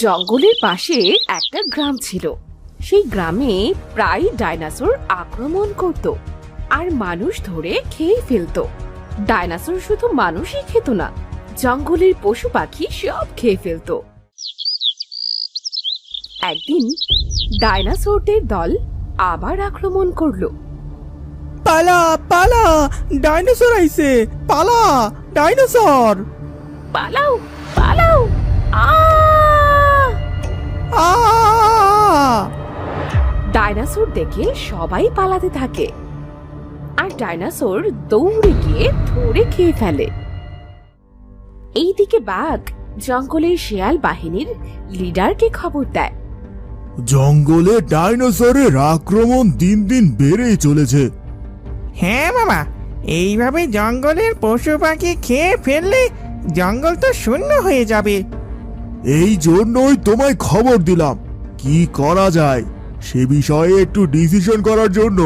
জঙ্গলের পাশে একটা গ্রাম ছিল। সেই গ্রামে প্রায় ডাইনোসর আক্রমণ করত আর মানুষ ধরে খেয়ে ফেলতো। ডাইনোসর শুধু মানুষই খেত না, জঙ্গলের পশু পাখি সব খেয়ে ফেলতো। একদিন ডাইনোসরদের দল আবার আক্রমণ করলো। পালা পালা, ডাইনোসর আইছে, পালা ডাইনোসর। পালাও পালাও, আ! আ! ডাইনোসর দেখে সবাই পালাতে থাকে আর ডাইনোসর দৌড়ে গিয়ে ধরে খেয়ে ফেলে। এইদিকে বাঘ জঙ্গলের শেয়াল বাহিনীর লিডারকে খবর দেয়। জঙ্গলে ডাইনোসরের আক্রমণ দিন দিন বেড়েই চলেছে। হ্যাঁ বাবা, এইভাবে জঙ্গলের পশু পাখি খেয়ে ফেললে জঙ্গল তো শূন্য হয়ে যাবে। এই জন্যই তোমায় খবর দিলাম, কি করা যায় সে বিষয়ে একটু ডিসিশন করার জন্য।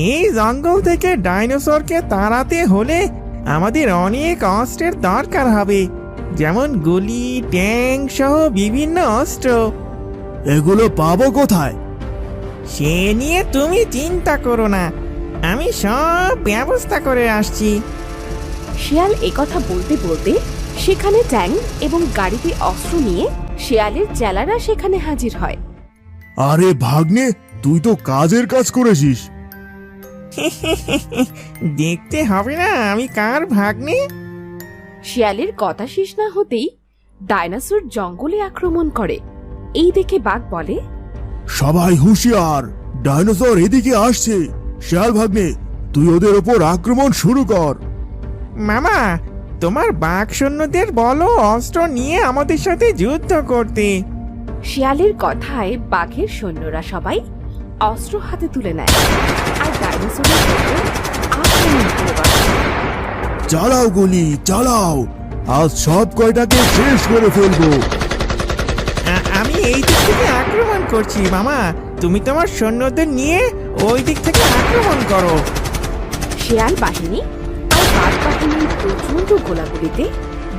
এই জঙ্গল থেকে ডাইনোসরকে তাড়াতে হলে আমাদের অনেক অস্ত্রের দরকার হবে, যেমন গুলি, ট্যাঙ্ক সহ বিভিন্ন অস্ত্র। এগুলো পাবো কোথায়? সে নিয়ে তুমি চিন্তা করো না, আমি সব ব্যবস্থা করে আসছি। শিয়াল একথা বলতে বলতে সেখানে ট্যাঙ্ক এবং গাড়িতে অস্ত্র নিয়ে শিয়ালের চেলারা সেখানে হাজির হয়। আরে ভাগ্নে, তুই তো কাজের কাজ করেছিস। দেখতে হবে না আমি কার ভাগ্নে। শিয়ালের কথা শেষ না হতেই ডাইনোসর জঙ্গলে আক্রমণ করে। এই দেখে বাঘ বলে, সবাই হুঁশিয়ার, ডাইনোসর এদিকে আসছে। শিয়াল ভাগ্নে, তুই ওদের ওপর আক্রমণ শুরু কর। মামা, তোমার বাঘ সৈন্যদের বলো অস্ত্র নিয়ে আমাদের সাথে যুদ্ধ করতে। শিয়ালের কথায় বাঘের সৈন্যরা সবাই অস্ত্র হাতে তুলে নেয় আর ডাইনোসরের উপর আক্রমণ করে বসে। চালাও গুলি, চালাও, আজ সব কয়টাকে শেষ করে ফেলবো। আমি এই দিক থেকে আক্রমণ করছি মামা, তুমি তোমার সৈন্যদের নিয়ে ওই দিক থেকে আক্রমণ করো। শিয়াল বাহিনী আর বাঘ বাহিনীর প্রচন্ড গোলাগুলিতে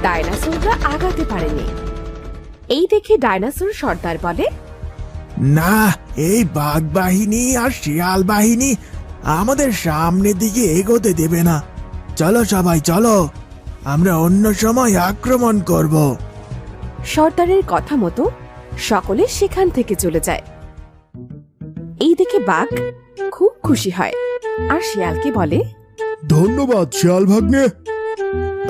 ডাইনোসররা আগাতে পারেনি। এই দেখে ডাইনোসর সর্দার বলে, না, এই বাঘ বাহিনী আর শিয়াল বাহিনী আমাদের সামনের দিকে এগোতে দেবে না। চলো সবাই চলো, আমরা অন্য সময় আক্রমণ করব। সর্দারের কথা মতো সকলে সেখান থেকে চলে যায়। এই দেখে বাঘ খুব খুশি হয় আর শিয়ালকে বলে, ধন্যবাদ শিয়াল ভাগ্নে।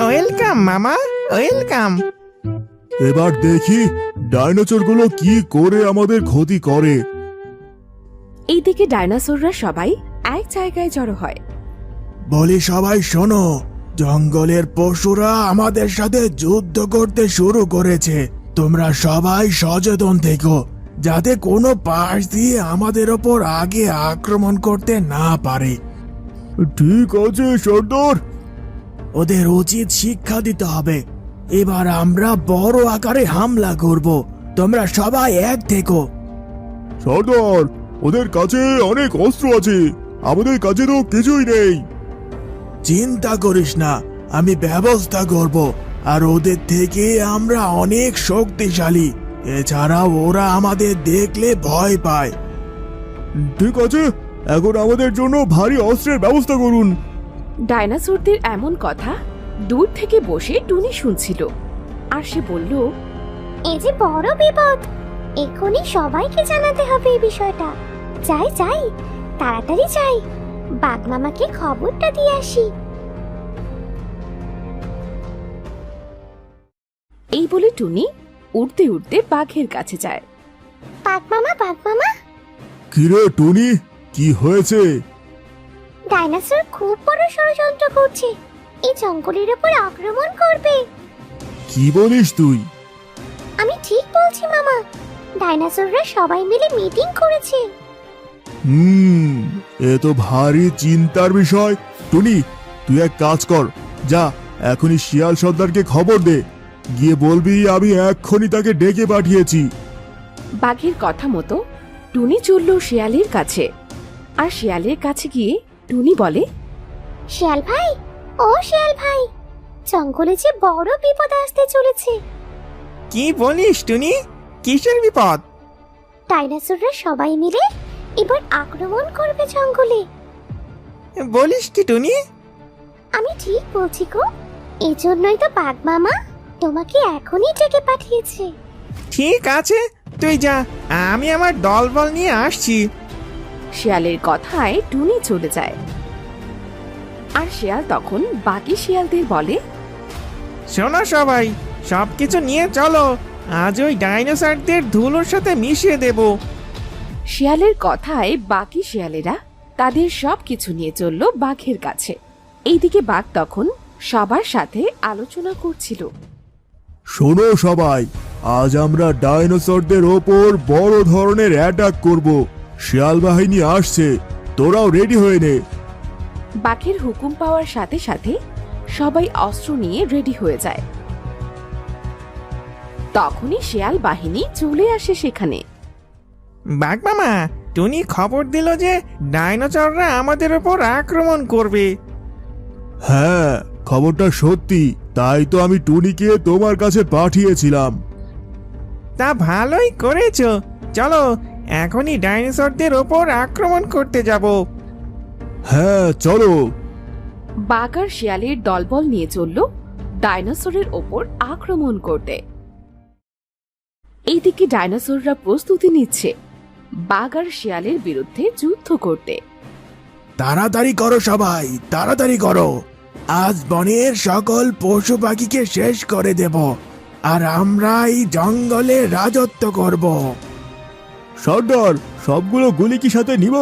ওয়েলকাম মামা, ওয়েলকাম। এবার দেখি ডাইনোসর গুলো কি করে আমাদের ক্ষতি করে। এই দেখে ডাইনোসররা সবাই এক জায়গায় জড়ো হয়। বলি সবাই শোনো, জঙ্গলের পশুরা আমাদের সাথে যুদ্ধ করতে শুরু করেছে। তোমরা সবাই সচেতন থেকো, যাতে কোনো পাশ দিয়ে আমাদের ওপর আগে আক্রমণ করতে না পারে। ঠিক আছে সর্দার। ওদের উচিত শিক্ষা দিতে হবে। এবার আমরা বড় আকারে হামলা করব, তোমরা সবাই এক থেকো। সর্দার, ওদের কাছে অনেক অস্ত্র আছে, আমাদের কাছে তো কিছুই নেই। চিন্তা করিস না, আমি ব্যবস্থা করব, আর ওদের থেকে আমরা অনেক শক্তিশালী। এছাড়াও ওরা আমাদের দেখলে ভয় পায়। ঠিক আছে, এখন আমাদের জন্য ভারী অস্ত্রের ব্যবস্থা করুন। ডাইনোসরদের এমন কথা দূর থেকে বসে টুনি শুনছিল আর সে বলল, এ যে বড় বিপদ, এখনই সবাইকে জানাতে হবে এই বিষয়টা। যাই যাই, তাড়াতাড়ি যাই, বাঘ মামাকে খবরটা দিয়ে আসি। এই বলে টুনি উড়তে উড়তে বাঘের কাছে যায়। বাঘ মামা, বাঘ মামা, কিরে টুনি, কি হয়েছে? ডাইনোসর খুব বড় ষড়যন্ত্র করছে, এই জঙ্গলের উপর আক্রমণ করবে। কি বলিস তুই? আমি ঠিক বলছি মামা, ডাইনোসররা সবাই মিলে মিটিং করেছে। এ তো ভারী চিন্তার বিষয়। টুনি, তুই এক কাজ কর, যা এখনই শিয়াল সর্দারকে খবর দে, গিয়ে বলবি আমি এক্ষুনি তাকে ডেকে পাঠিয়েছি। বাঘের কথা মতো টুনি চলল শিয়ালের কাছে আর শিয়ালের কাছে গিয়ে টুনি বলে, শিয়াল ভাই, ও শিয়াল ভাই, জঙ্গলে যে বড় বিপদ আসতে চলেছে। কি বলিস টুনি? কিসের বিপদ? ডাইনোসররা সবাই মিলে এবার আক্রমণ করবে জঙ্গলে। বলিস কি টুনি? আমি ঠিক বলছি গো, এই জন্যই তো বাঘ মামা তোমাকে এখনই ডেকে পাঠিয়েছে। ঠিক আছে, তুই যা, আমি আমার দলবল নিয়ে আসছি। শিয়ালের কথায় টুনি চলে যায়। আর শিয়াল তখন বাকি শিয়ালদের বলে, শোনো সবাই, সবকিছু নিয়ে চলো, আজ ওই ডাইনোসরদের ধুলোর সাথে মিশিয়ে দেব। শিয়ালের কথায় বাকি শিয়ালেরা তাদের সবকিছু নিয়ে চলল বাঘের কাছে। এইদিকে বাঘ তখন সবার সাথে আলোচনা করছিল। শোনো সবাই, আজ আমরা ডাইনোসরদের ওপর বড় ধরনের অ্যাটাক করব। শিয়াল বাহিনী আসছে, তোরাও রেডি হয়ে নে। বাঘের হুকুম পাওয়ার সাথে সাথে সবাই অস্ত্র নিয়ে রেডি হয়ে যায়। তখনই শিয়াল বাহিনী চলে আসে সেখানে। বাঘ মামা, টুনি খবর দিল যে ডাইনোসররা আমাদের উপর আক্রমণ করবে। হ্যাঁ, খবরটা সত্যি, তাই তো আমি টুনিকে তোমার কাছে পাঠিয়েছিলাম। তা ভালোই করেছো, চলো এখনই ডাইনোসরদের ওপর আক্রমণ করতে যাব। হ্যাঁ চলো। বাঘ আর শিয়ালের দলবল নিয়ে চলল ডাইনোসরের ওপর আক্রমণ করতে। এইদিকে ডাইনোসররা প্রস্তুতি নিচ্ছে বাঘ আর শিয়ালের বিরুদ্ধে যুদ্ধ করতে। তাড়াতাড়ি করো সবাই, তাড়াতাড়ি করো। আজ বনের সকল পশু পাখিকে শেষ করে দেব, আর আমরা এই জঙ্গলে রাজত্ব করব। সর্দার, সবগুলো গুলি কি সাথে নিব?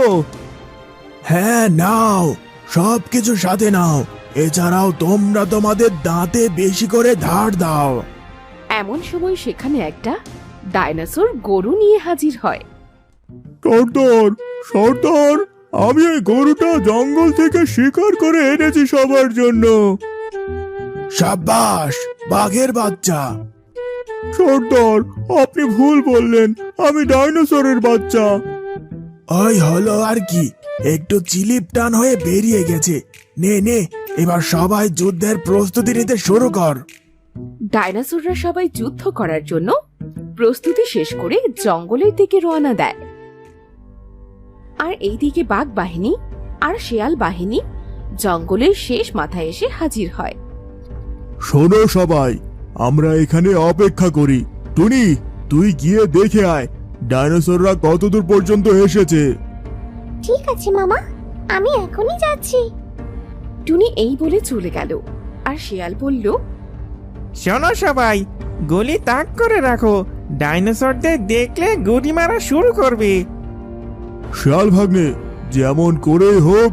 হ্যাঁ নাও, সব কিছু সাথে নাও। এছাড়াও তোমরা তোমাদের দাঁতে বেশি করে ধার দাও। এমন সময় সেখানে একটা ডাইনোসর গরু নিয়ে হাজির হয়। সর্দার, সর্দার, আমি এই গরুটা জঙ্গল থেকে শিকার করে এনেছি সবার জন্য। সাব্বাস, বাঘের বাচ্চা। সর্দার, আপনি ভুল বললেন, আমি ডাইনোসরের বাচ্চা। ওই হলো আর কি, একটু চিলিপ টান হয়ে বেরিয়ে গেছে। নে নে, এবার সবাই যুদ্ধের প্রস্তুতি নিতে শুরু কর। ডাইনোসররা সবাই যুদ্ধ করার জন্য প্রস্তুতি শেষ করে জঙ্গলের দিকে রওনা দেয়। আর এইদিকে বাঘ বাহিনী আর শিয়াল বাহিনী জঙ্গলের শেষ মাথায় এসে হাজির হয়। শোনো সবাই, আমরা এখানে অপেক্ষা করি। টুনি, তুই গিয়ে দেখে আয় ডাইনোসররা কতদূর পর্যন্ত এসেছে। ঠিক আছে মামা, আমি এখনই যাচ্ছি। টুনি এই বলে চলে গেল। আর শিয়াল বলল, শোনো সবাই, গুলি তাক করে রাখো, ডাইনোসরদের দেখলে গুলি মারা শুরু করবে। শিয়াল ভাগ্নে, যেমন করেই হোক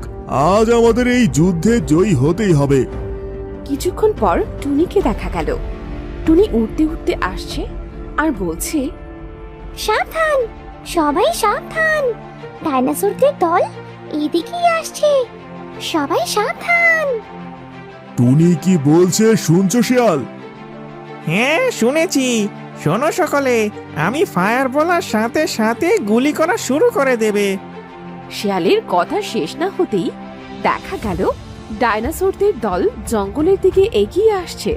আজ আমাদের এই যুদ্ধে জয়ী হতেই হবে। কিছুক্ষণ পর টুনিকে দেখা গেল। টুনি উড়তে উড়তে আসছে আর বলছে, সাবধান, সবাই সাবধান, ডাইনোসরদের দল এদিকেই আসছে, সবাই সাবধান। টুনি কি বলছে শুনছো শিয়াল? হ্যাঁ শুনেছি। শোনো সকলে, আমি ফায়ার বলার সাথে সাথে গুলি করা শুরু করে দেবে। শিয়ালের কথা শেষ না হতেই দেখা গেল ডাইনোসরদের দল জঙ্গলের দিকে এগিয়ে আসছে।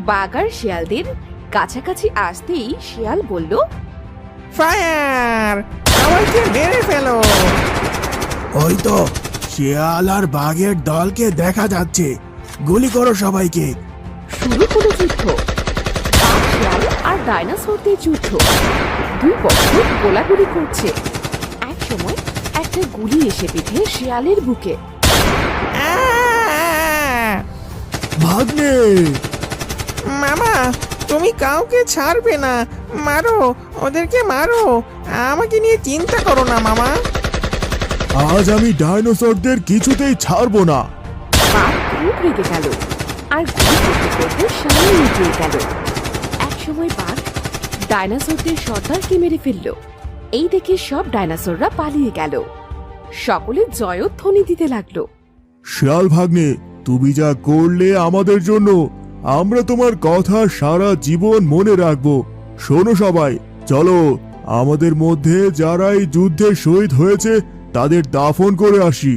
বাঘ আর শিয়ালদের কাছাকাছি আসতেই শিয়াল বলল, ফায়ার, সবাইকে মেরে ফেলো। ওই তো শিয়াল আর বাঘের দলকে দেখা যাচ্ছে, গুলি করো সবাইকে। শুরু হলো যুদ্ধ। বাঘ, শিয়াল আর ডাইনোসরদের যুদ্ধ। দুই পক্ষ গোলাগুলি করছে। এক সময় একটা গুলি এসে বিঁধে শিয়ালের বুকে। আহ! ভাগ্নে, মামা, তুমি কাউকে ছাড়বে না, মারো, ওদেরকে মারো, আমাকে নিয়ে চিন্তা করো না মামা। আজ আমি ডাইনোসরদের কিছুতেই ছাড়বো না। বাঘ খুব রেগে গেল আর গুলি করতে করতে সামনে এগিয়ে গেল। এক সময় বাঘ ডাইনোসরদের সর্দারকে মেরে ফেলল। এই দেখে সব ডাইনোসররা পালিয়ে গেল। সকলে জয়ধ্বনি দিতে লাগলো। শিয়াল ভাগ্নে, তুমি যা করলে আমাদের জন্য, আমরা তোমার কথা সারা জীবন মনে রাখবো। শোনো সবাই, চলো আমাদের মধ্যে যারা এই যুদ্ধে শহীদ হয়েছে তাদের দাফন করে আসি।